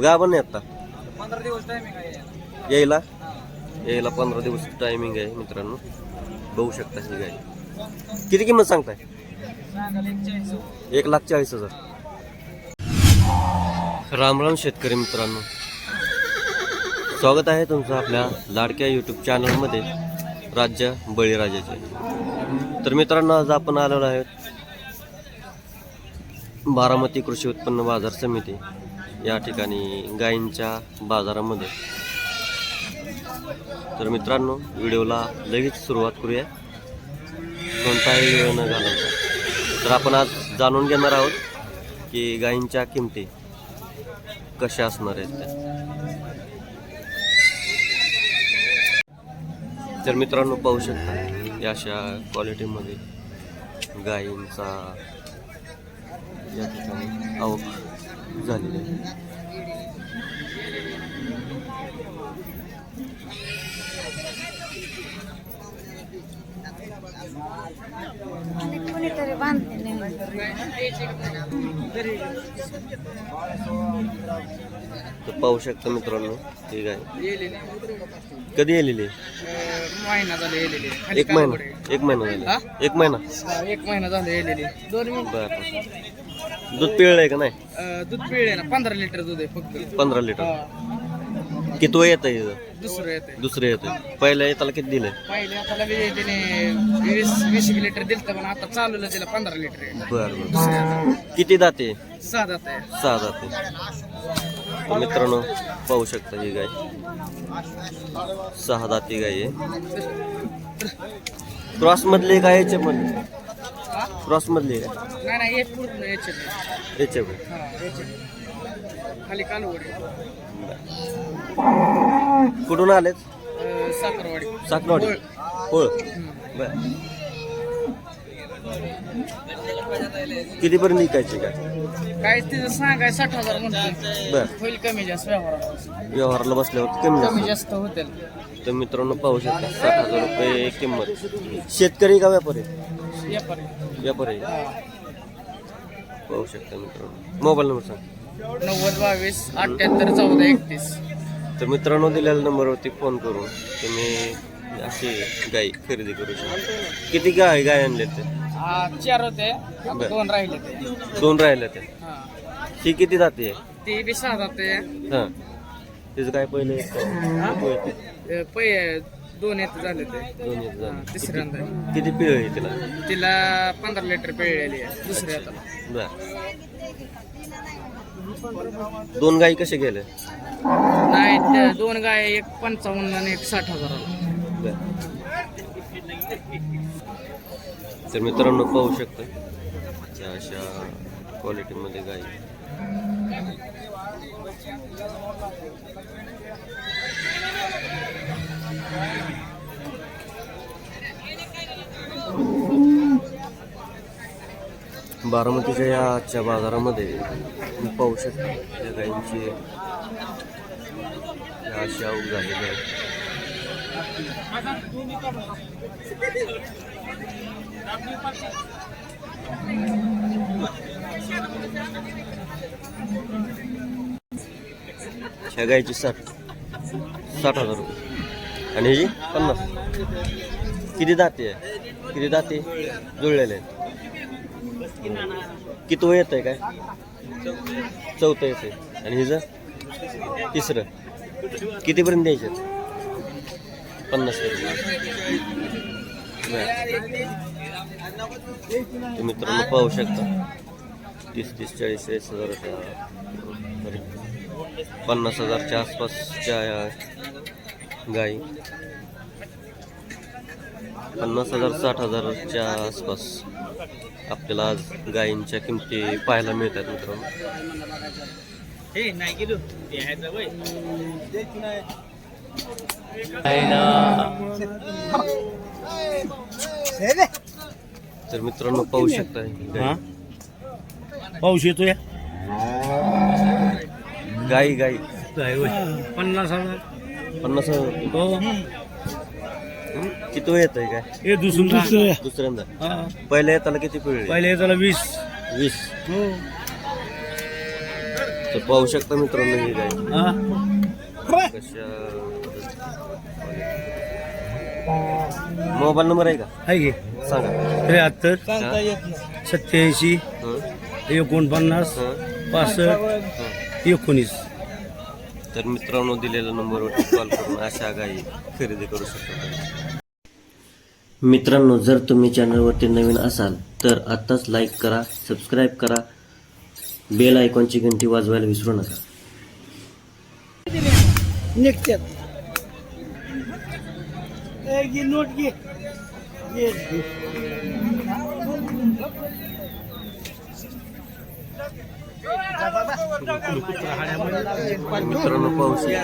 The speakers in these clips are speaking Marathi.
गाभण आहे आता 15 दिवस टायमिंग आहे यायला 15 दिवस टायमिंग आहे मित्रांनो. बघू शकता ही गाय. किती किंमत सांगताय? 1,40,000. राम राम शेतकरी मित्रांनो, स्वागत आहे तुमचं आपल्या लाडक्या यूट्यूब चॅनलमध्ये राज्य बळीराजाचे. तर मित्रांनो, आज आपण आलेलो आहोत बारामती कृषी उत्पन्न बाजार समिती या ठिकाणी गायींच्या बाजारामध्ये. तर मित्रांनो, व्हिडिओला लगेच सुरुवात करूया, कोणताही वेळ न घालवता. तर आपण आज जाणून घेणार आहोत की गायींच्या किमती कशा असणार आहेत त्या. तर मित्रांनो, पाहू शकता या अशा क्वालिटीमध्ये गायींचा या ठिकाणी आवक झालेली आहे. कोणीतरी बांधते तर पाहू शकता मित्रांनो, ही गाय कधी येलेली? महिना झाले येलेली. एक महिना झाला. एक महिना झाले येलेली. 2 मिनिट. बरं. दूध पिळलंय का नाही? दूध पिळे ना. 15 लिटर दूध आहे फक्त. 15 लिटर. किती येत आहे? दुसरं येते. दुसरे येते. पहिल्या येताला किती दिलंय? पहिले आता त्याने 20 लिटर दिलं, पण आता चालू तिला 15 लिटर आहे. बरं. किती दाते? 6 दात आहे. 6 दाते. तर मित्रांनो, पाहू शकता ही गाय 6 दाती गाय आहे. क्रॉस मधली काय याच्या मधली? क्रॉस मधली आहे? नाही, हे पूर्ण याच्या खाली कालवडी. कुठून आलेत? साखरवाडी. होळ. बर. कितीपर्यंत विकायची काय तिथं सांगाय 60,000 म्हणतो. बर. होईल कमी जास्त व्यवहाराला बसल्यावर कमी जास्त होतील. तर मित्रांनो, पाहू शकता 60,000 रुपये किंमत. शेतकरी का व्यापारी? व्यापारी. पाहू शकता मित्रांनो. मोबाईल नंबर सांग. 90 22 78 14 31. तर मित्रांनो, दिलेल्या नंबरवरती फोन करून तुम्ही अशी गाय खरेदी करू शकता. किती गाय आणले ते? 4 होते, 2 राहिले ते. 2 राहिले ते. ही किती जाते? ती बी 6 जाते. हां. तिचं काय पहिले 2 येत झाले ते. 2 येत झाले. तिसऱ्यांदा किती पिळ आहे तिला? 15 लिटर पिळलेली आहे दुसऱ्या हाताला. बर. 2 गायी कसे गेले? नाही, 2 गाय, एक 55 आणि एक 60,000. तर मित्रांनो, पाहू शकता त्या अशा क्वालिटीमध्ये गाई. बारामतीच्या या आजच्या बाजारामध्ये पाहू शकता या गायींची अशी आवक झालेली आहे. ह्या गायची 60,000 रुपये आणि ह्याची 50. किती दाते आहे? किती दाते जुळलेले आहेत? किती वय येत आहे? काय 4थं येते. आणि हिचं 3रं. कितीपर्यंत द्यायचे? 50 रुपये. मित्रांनो, पाहू शकता 30 40 हजाराच्या 50,000च्या आसपासच्या गाई. 50,000 60,000च्या आसपास आपल्याला आज गायींच्या किमती पाहायला मिळतात मित्रांनो. तर मित्रांनो, पाहू शकता पाऊस येतोय. गाई 50,000. 50,000. किती वेळ येत आहे काय? हे दुसऱ्यांदा. पहिल्या येताला किती पिळले? पहिले त्याला 20. 20. तर पाहू शकता मित्रांनो ही गाय कशा मोबाईल नंबर आहे का आहे की सांगा 73 87 हं, 49 हं, 65 हं. 19. तर मित्रांनो दिलेल्या नंबरवरती कॉल करून अशा गायी खरेदी करू शकता. मित्रांनो जर तुम्ही चॅनलवरती नवीन असाल तर आत्ताच लाईक करा, सबस्क्राईब करा, बेल आयकॉनची घंटी वाजवायला विसरू नका. निघतात नोट घे मित्रांनो पाहू शकता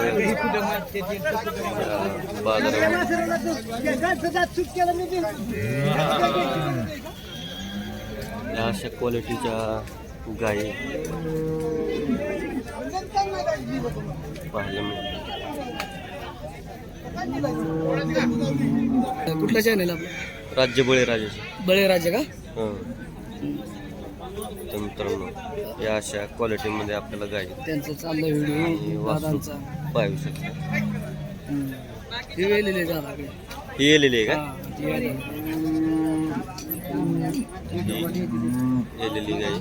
बाजारामध्ये या अशा क्वालिटीच्या गायी पाहायला मिळतात. कुठलं चॅनल आपलं राज्य बळीराजाचे बळीराजा का हं. तर मित्रांनो या अशा क्वालिटीमध्ये आपल्याला गायी त्यांचा चालला व्हिडिओ दादांचा पाहू शकता. हे वेलेले दादाकडे ही येलेली आहे का ती आली. ही येलेली गाई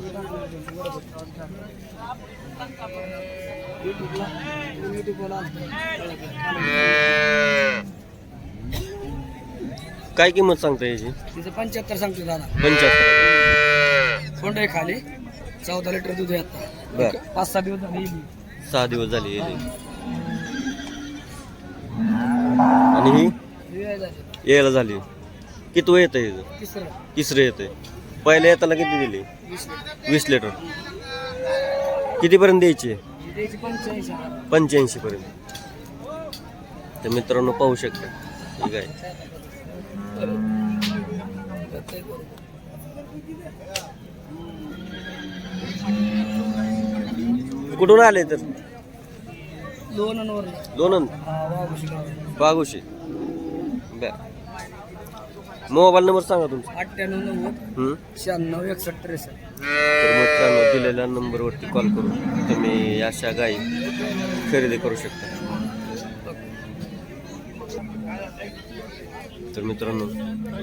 काय किंमत सांगता याची तिचं 75 सांगतो दादा 75 कोंड आहे खाली 14 लिटर दूध आहे आता बर 5-6 दिवस झाले 6 दिवस झाले येलेली. आणि ही यायला झाली किती येत आहे तिसरं येत आहे. पहिल्या येताला किती दिली 20 लिटर कितीपर्यंत द्यायची 85 पर्यंत. तर मित्रांनो पाहू शकता ठीक आहे. कुठून आले तर दोन बागोशी बर. मोबाईल नंबर सांगा तुमचा 98 96 61 63. तर मित्रांनो दिलेल्या नंबरवरती कॉल करून तुम्ही अशा गायी खरेदी करू शकता. तर मित्रांनो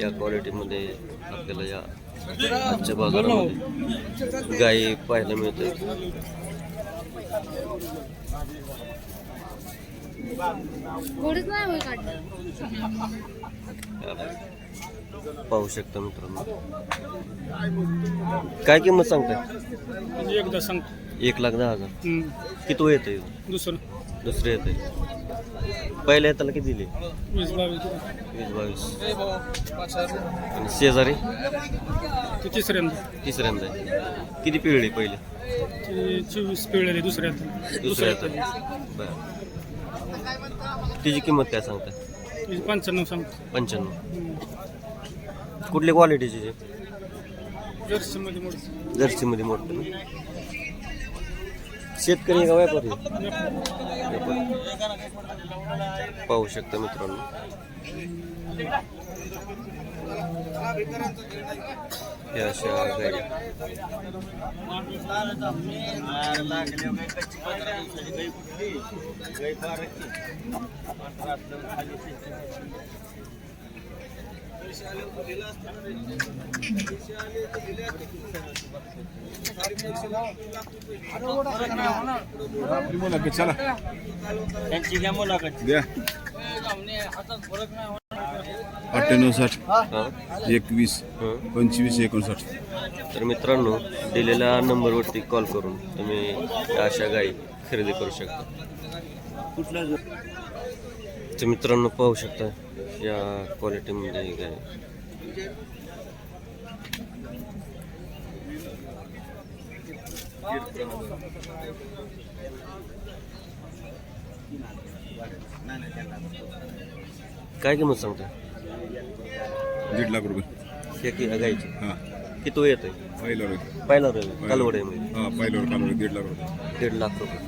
या क्वालिटीमध्ये आपल्याला या आजच्या बाजारामध्ये गायी पाहायला मिळते. पाहू शकता मित्रांनो काय किंमत सांगताय एकदा सांग 1,10,000 किती वय येतं दुसरं येतं पहिल्या येताला किती दिली 20-22 20-22 आणि शेजारी ते तिसऱ्यांदा तिसऱ्यांदा आहे. किती पिळली पहिले ते 24 पिळले दुसऱ्यांदा बरं तिची किंमत काय सांगता 95 सांगतो 95 कुठली क्वालिटीची जर्सीमध्ये मोठ जर्सीमध्ये मोठं शेतकरी का व्यापारी पाहू शकता मित्रांनो या अशा गाडी चला द्या 98 21 25 59. तर मित्रांनो दिलेल्या नंबरवरती कॉल करून तुम्ही अशा गायी खरेदी करू शकता. तर मित्रांनो पाहू शकता या क्वालिटीमध्ये गाय काय किंमत सांगता 1.5 लाख रुपये हे की गायची हां किती येत आहे पहिल्यावर पहिला रे कालवड आहे म्हणजे हां पहिल्यावर कालवड 1.5 लाख रुपये 1.5 लाख रुपये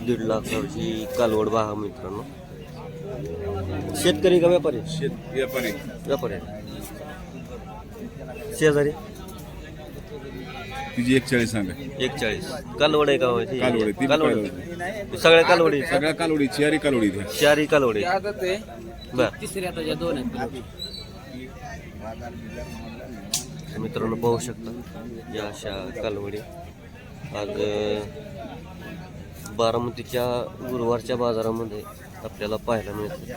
1.5 लाखाची कालवड पहा मित्रांनो. शेतकरी का व्यापारी व्यापारी व्यापारी शेजारी तिची 41 सांगा. 41. कालवड आहे का हो? ही कालवडी, ती कालवड सगळ्या कालवडी सगळ्या कालवडी चारी कालवडी द्या. चारी कालवडी आदत आहे बर. तिसऱ्या त्याच्या 2 आहेत. मित्रांनो पाहू शकता या अशा कालवडी आज बारामतीच्या गुरुवारच्या बाजारामध्ये आपल्याला पाहायला मिळते.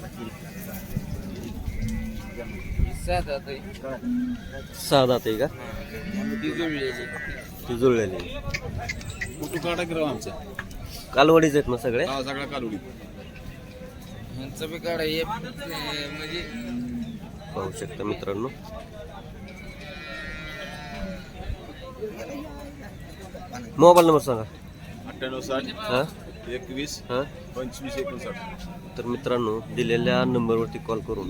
7 आहे. 6 दात आहे का? ती जुळलेली. ती जुळलेली फोटो काढा की राव आमचा. कालवडीच आहेत ना सगळे? हा, सगळ्या कालवडी. ह्यांचं बी काढा हे म्हणजे पाहू शकता मित्रांनो. मोबाईल नंबर सांगा. 9860 हां 21 हां 25 59. तर मित्रांनो दिलेल्या नंबरवरती कॉल करून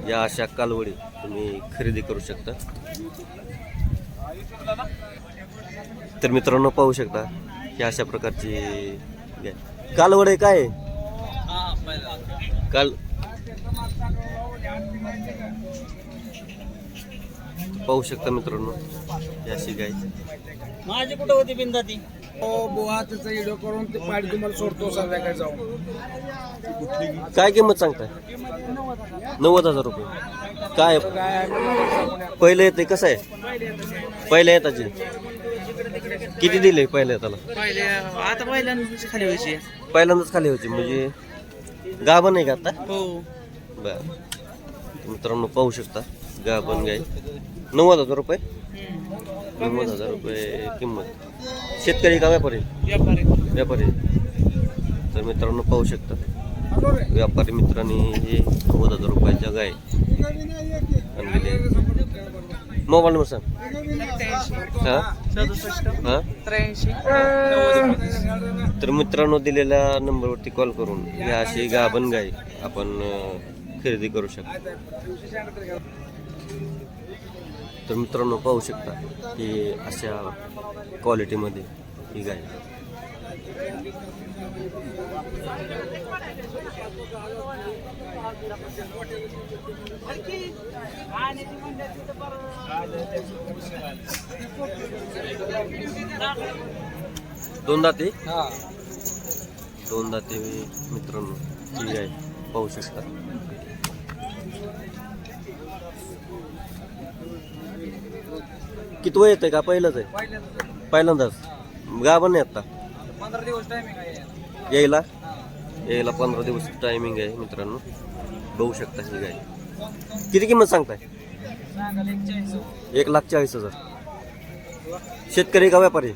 या अशा कालवडी तुम्ही खरेदी करू शकता. तर मित्रांनो पाहू शकता ही अशा प्रकारची कालवड आहे. काय काल पाहू शकता मित्रांनो ही अशी गाय. माझी कुठं होती बिंदा ती? हो बुवा त्याचा व्हिडिओ करून ते पाडी तुम्हाला सोडतो संध्याकाळी जाऊन. काय किंमत सांगताय? 90,000 रुपये. काय पहिलं येते कसं आहे? पहिल्या येताची किती दिले पहिल्या येताला? पहिले आता पहिल्यांदाच खाली व्हायची. पहिल्यांदाच खाली होती म्हणजे गाभण आहे का आता? हो. बर मित्रांनो पाहू शकता गाभण गाय. 90,000 रुपये. 90,000 रुपये किंमत. शेतकरी का व्यापारी? व्यापारी. तर मित्रांनो पाहू शकता व्यापारी मित्रांनी हे 90,000 रुपयाच्या गाय आणलेले. मोबाईल नंबर सांग. हां हां 83 तर मित्रांनो दिलेल्या नंबरवरती कॉल करून या अशी गाभण गाय आपण खरेदी करू शकता. तर मित्रांनो पाहू शकता की अशा क्वालिटीमध्ये ही गाय. दोन दाते मित्रांनो ही गाय पाहू शकता. किती वय येते का? पहिलंच आहे. पहिल्यांदाच गाभण नाही आता. 15 दिवस टायमिंग आहे यायला 15 दिवस टायमिंग आहे मित्रांनो. बघू शकता ही गाय. किती किंमत सांगताय? 1,40,000. शेतकरी का व्यापारी?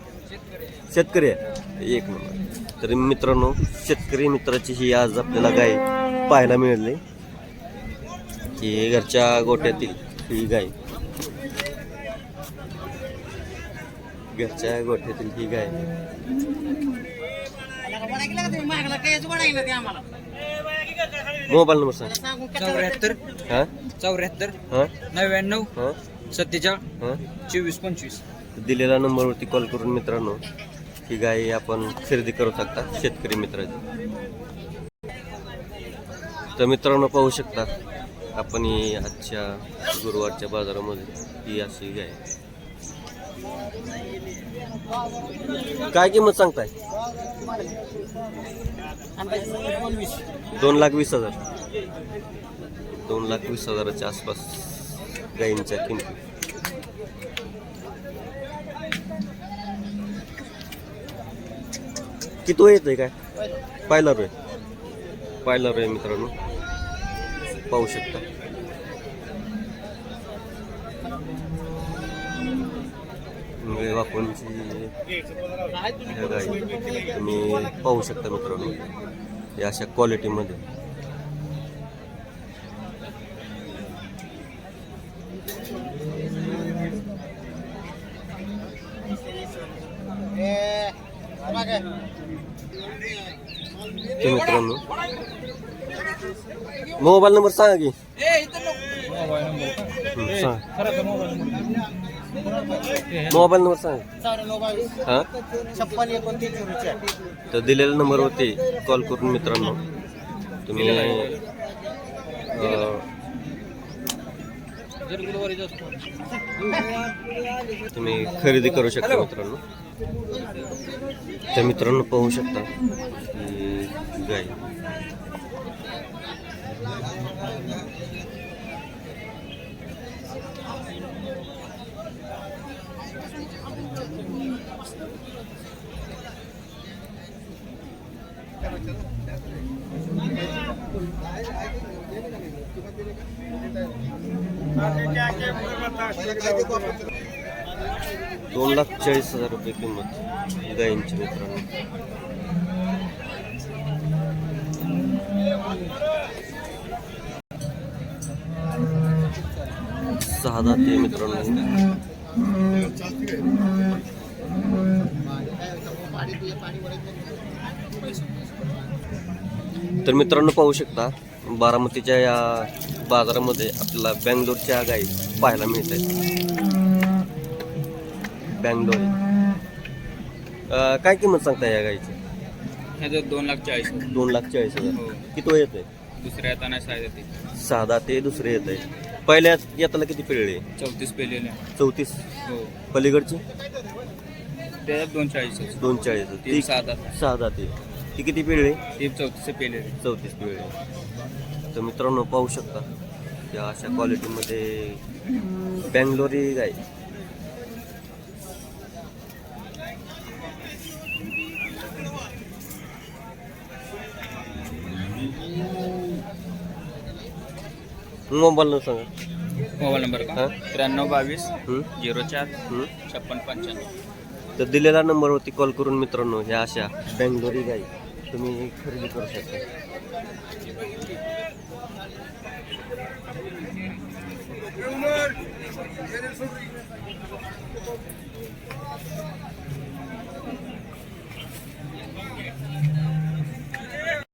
शेतकरी आहे. एक नंबर. तर मित्रांनो शेतकरी मित्राची ही आज आपल्याला गाय पाहायला मिळाली की घरच्या गोठ्यातील ही गाय. घरच्या गोठ्यातील ही गाय. मोबाईल नंबर सांग. 74 हां 74 हां 99 हां 47 हां. 24 25. दिलेल्या नंबरवरती कॉल करून मित्रांनो ही गाय आपण खरेदी करू शकता शेतकरी मित्राची. तर मित्रांनो पाहू शकता आपण ही आजच्या गुरुवारच्या बाजारामध्ये ही अशी गाय. काय किंमत सांगताय? 2,20,000. 2,20,000च्या आसपास गायींच्या किमती. किती वय येतंय काय? पाहिला रे मित्रांनो पाहू शकता. वापरची गाय तुम्ही पाहू शकता मित्रांनो या अशा क्वालिटीमध्ये. तर मित्रांनो मोबाईल नंबर सांगा की. मोबाईल नंबर सांगा. हां 56 तर दिलेल्या नंबरवरती कॉल करून मित्रांनो तुम्ही जर गुरुवारीच असतो तुम्ही खरेदी करू शकता मित्रांनो. त्या मित्रांनो पाहू शकता की गाय ₹2,40,000 किंमत गायींची मित्रांनो. सहा दाते मित्रांनो. तर मित्रांनो पाहू शकता बारामतीच्या या बाजारामध्ये आपल्याला बँगलोरच्या गायी पाहायला मिळत आहेत. बँगलोर काय किंमत सांगता या गायीची? ह्याचं 2,40,000. ₹2,40,000. किती वेळ येतोय? दुसऱ्या हाताने 6 सहा दाते दुसरे येत आहे. पहिल्या येताला किती पिळले? 34 पेलेले. 34. हो पलीकडची त्याच्यात 2,40,000. 2,40,000. ती ती 6 दात. सहा दाते. ती किती पिळले? ती 34 पेलेले. 34 पिळले. तर मित्रांनो पाहू शकता या अशा क्वालिटीमध्ये बँगलोरी गाय. मोबाईल न सांगा. मोबाईल नंबर का? हा? 9322 हं? 04 हं? 5695. तर दिलेल्या नंबरवरती कॉल करून मित्रांनो ह्या अशा बँगलोरी गाई तुम्ही खरेदी करू शकता.